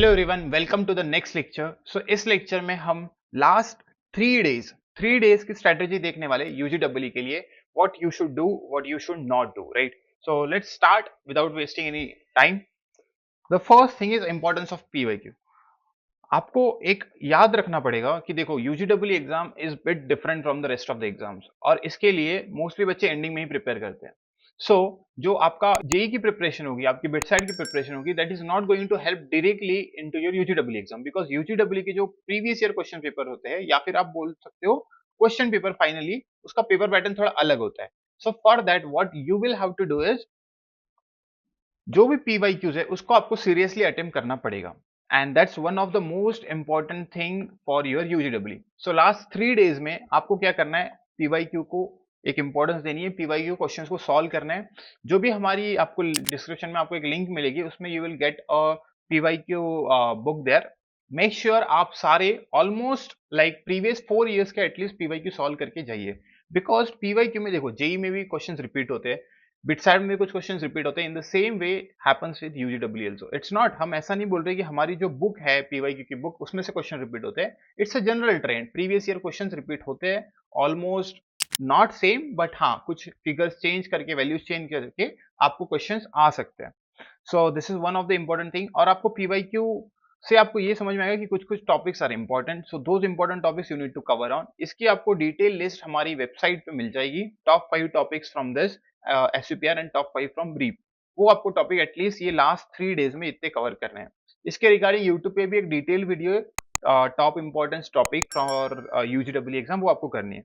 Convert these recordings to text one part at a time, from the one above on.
Hello everyone, welcome to the next lecture. इस lecture में हम लास्ट 3 डेज की स्ट्रेटेजी देखने वाले यूजीडब्ल्यू के लिए, what you should do, what you should not do, right. So let's start without wasting any time. The first thing is importance of PYQ. आपको एक याद रखना पड़ेगा कि देखो, UGW exam is bit different from the rest of the exams, और इसके लिए मोस्टली बच्चे एंडिंग में ही प्रिपेयर करते हैं। जो आपका जेई की प्रिपरेशन होगी, आपकी बिट साइड की प्रिपरेशन होगी, that is not going to help directly into your UGW exam, because UGW के जो प्रीवियस ईयर क्वेश्चन पेपर होते हैं, या फिर आप बोल सकते हो क्वेश्चन पेपर, फाइनली उसका पेपर पैटर्न थोड़ा अलग होता है। So for that what you will have to do is, जो भी पीवाईक्यूज है उसको आपको सीरियसली अटेम्प्ट करना पड़ेगा, and that's one of the most important thing for your UGW. So last 3 days में आपको क्या करना है, पीवाईक्यू को एक इंपॉर्टेंस देनी है, पीवाईक्यू क्वेश्चंस को सॉल्व करना है। जो भी हमारी आपको डिस्क्रिप्शन में आपको एक लिंक मिलेगी, उसमें you will get a PYQ book there. Make sure आप सारे ऑलमोस्ट लाइक प्रीवियस 4 years के एटलीस्ट पीवाईक्यू सॉल्व करके जाइए, बिकॉज पीवाईक्यू में देखो, जेई में भी क्वेश्चंस रिपीट होते हैं, बिट साइड में कुछ क्वेश्चंस रिपीट होते हैं। In the same way happens with UGW also. It's not, हम ऐसा नहीं बोल रहे कि हमारी जो बुक है पीवाईक्यू की बुक, उसमें से क्वेश्चन रिपीट होते हैं। It's a general trend, previous year questions repeat होते हैं, ऑलमोस्ट नॉट सेम, बट हाँ कुछ फिगर्स चेंज करके, वैल्यूज चेंज करके आपको क्वेश्चंस आ सकते हैं। So this is one of the important thing. और आपको पीवाईक्यू से आपको ये समझ में आएगा कि कुछ कुछ topics are important, so those important topics you need to cover on. इसकी आपको डिटेल लिस्ट हमारी वेबसाइट पे मिल जाएगी, top 5 topics from this SUPR and top 5 from brief. वो आपको टॉपिक एटलीस्ट ये लास्ट 3 डेज में इतने कवर करने हैं। इसके रिगार्डिंग यूट्यूब पे भी एक detail video, top importance topic for UGW exam, वो आपको करनी है।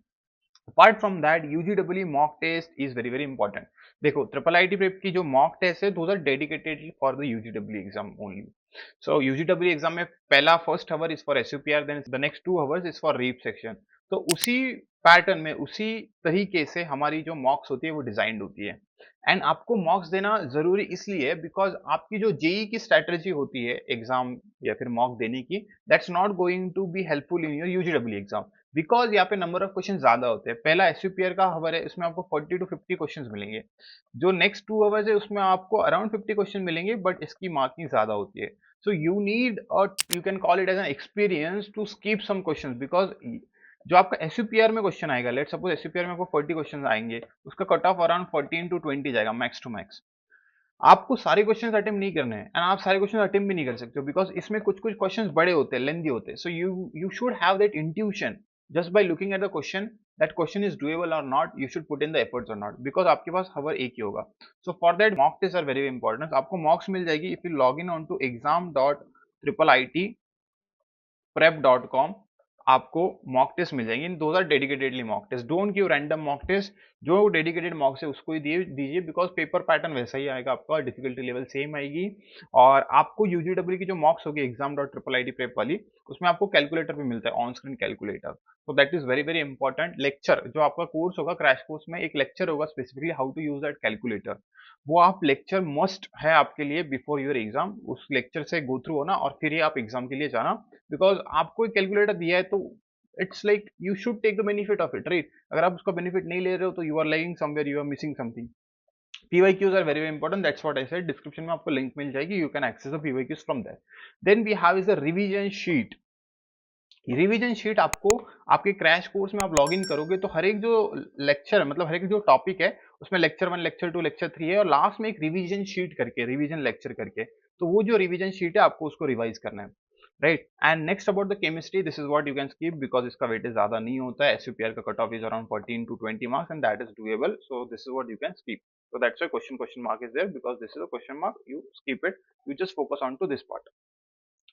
Apart from that, UGW mock test is very very important. देखो, ट्रिपल आईटी प्रेप की जो मॉक टेस्ट है, those are dedicated for the UGW exam only. So UGW exam में पहला first hour is for SUPR, then the next 2 hours is for REAP section. तो उसी pattern में, उसी तरीके से हमारी जो मॉक्स होती है वो डिजाइंड होती है। एंड आपको मॉक्स देना जरूरी इसलिए है बिकॉज आपकी जो जेई की स्ट्रेटेजी होती है एग्जाम या फिर मॉक देने की, that's not going to be helpful in your UGW exam, because यहाँ पे नंबर ऑफ क्वेश्चन ज्यादा होते हैं। पहला एसयूपीआर का हवर है, इसमें आपको 40 to 50 क्वेश्चन मिलेंगे। जो नेक्स्ट 2 hours है, उसमें आपको अराउंड 50 क्वेश्चन मिलेंगे, बट इसकी मार्किंग ज्यादा होती है। सो यू नीड, और you can call it as an experience to skip some question, because जो आपका एसयूपीआर में क्वेश्चन आएगा, लेट सपोज एसयूपीआर में आपको 40 क्वेश्चन आएंगे, उसका कट ऑफ अराउंड 14 to 20 जाएगा मैक्स टू मैक्स। आपको सारे क्वेश्चंस अटेम्प्ट नहीं करने हैं, एंड आप सारे क्वेश्चन अटेम्प्ट भी नहीं कर सकते हो, बिकॉज इसमें कुछ कुछ क्वेश्चंस बड़े होते हैं, लेंथी होते हैं। So you should have that intuition just by looking at the question, that question is doable or not, you should put in the efforts or not, because आपके पास हवर एक ही होगा। So for that mock test are very important. आपको mocks मिल जाएगी if you log in on to exam.triple-it-prep.com। आपको mock test मिल जाएंगे, those are dedicatedly mock test. Don't give random mock test, जो डेडिकेटेड मॉक्स है उसको ही दीजिए, बिकॉज पेपर पैटर्न वैसा ही आएगा, आपका डिफिकल्टी लेवल सेम आएगी। और आपको यूजीडब्ल्यू की जो मॉक्स होगी exam.triple-it-prep वाली, उसमें आपको कैलकुलेटर भी मिलता है, ऑन स्क्रीन कैलकुलेटर। तो that is very very important. Lecture जो आपका कोर्स होगा, क्रैश कोर्स में एक लेक्चर होगा specifically how to use that calculator, वो आप लेक्चर मस्ट है आपके लिए बिफोर योर एग्जाम। उस लेक्चर से गो थ्रू होना और फिर ही आप एग्जाम के लिए जाना, बिकॉज आपको एक कैलकुलेटर दिया है, तो it's like you should take the benefit of it, right. अगर आप उसका बेनिफिट नहीं ले रहे हो, तो you are lagging somewhere, you are missing something. PYQs are very very important. That's what I said. Description में आपको लिंक मिल जाएगी, you can access the PYQs from there. Then we have is a revision sheet. Revision sheet आपको आपके crash course में आप log in करोगे, तो हर एक जो लेक्चर, मतलब हर एक जो टॉपिक है, उसमें लेक्चर 1, लेक्चर 2, लेक्चर 3 है, और लास्ट में एक रिवीजन शीट करके, रिवीजन लेक्चर करके, तो वो जो रिवीजन शीट है आपको उसको रिवाइज करना है, right. And next about the chemistry, this is what you can skip, because इसका वेटेज ज्यादा नहीं होता है। एसयूपीआर का cut off is around 14 to 20 marks, and that is doable, so this is what you can skip. So that's why question mark is there, because this is a question mark, you skip it, you just focus on to this part.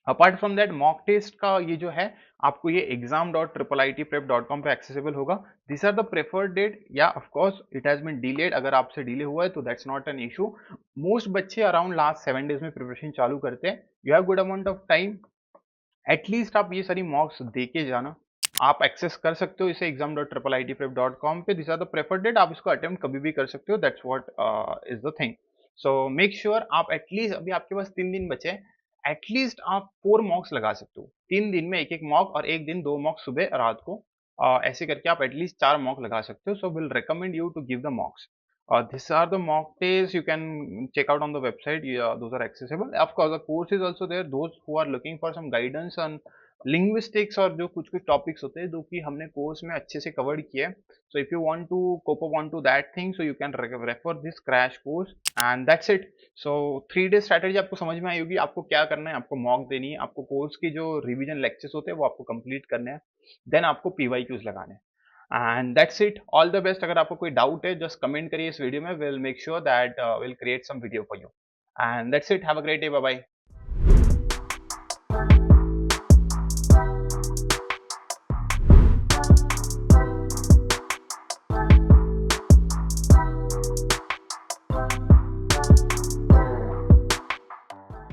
Apart from that, mock test का ये जो है, आपको ये exam.triple-it-prep.com पे accessible होगा। This are the preferred date, या of course it has been delayed, अगर आपसे डिले हुआ है तो that's not an issue. Most बच्चे अराउंड लास्ट 7 डेज में प्रिपरेशन चालू करते हैं। You have good amount of time, at least आप ये सारी मॉक्स दे के जाना। आप एक्सेस कर सकते हो इसे exam.triple-it-prep.com पे, this are the preferred date, आप इसको अटेम्प्ट कभी भी कर सकते हो, that's what is the thing. So make sure आप एटलीस्ट, अभी आपके पास 3 दिन बचे हैं, एटलीस्ट आप 4 मॉक्स लगा सकते हो। 3 दिन में एक एक मॉक, और एक दिन 2 मॉक सुबह रात को, ऐसे करके आप एटलीस्ट 4 मॉक लगा सकते हो। So will recommend you to give the mocks. These are the mock tests you can check out on the website. Yeah, those are accessible. Of course, the course is also there. Those who are looking for some guidance on linguistics और जो कुछ कुछ topics होते हैं जो कि हमने course में अच्छे से कवर्ड किया है. So if you want to cope up onto that thing, so you can refer this crash course and that's it. So 3 day strategy आपको समझ में आई होगी. आपको क्या करना है, आपको मॉक देनी है, आपको कोर्स की जो रिवीजन लेक्चर्स होते हैं वो आपको कंप्लीट करने हैं, देन आपको PYQs लगाने हैं. And that's it. All the best. अगर आपको कोई डाउट है जस्ट कमेंट करिए इस वीडियो में. Will make sure that will create some video for you. And that's it. Have a great day. Bye bye.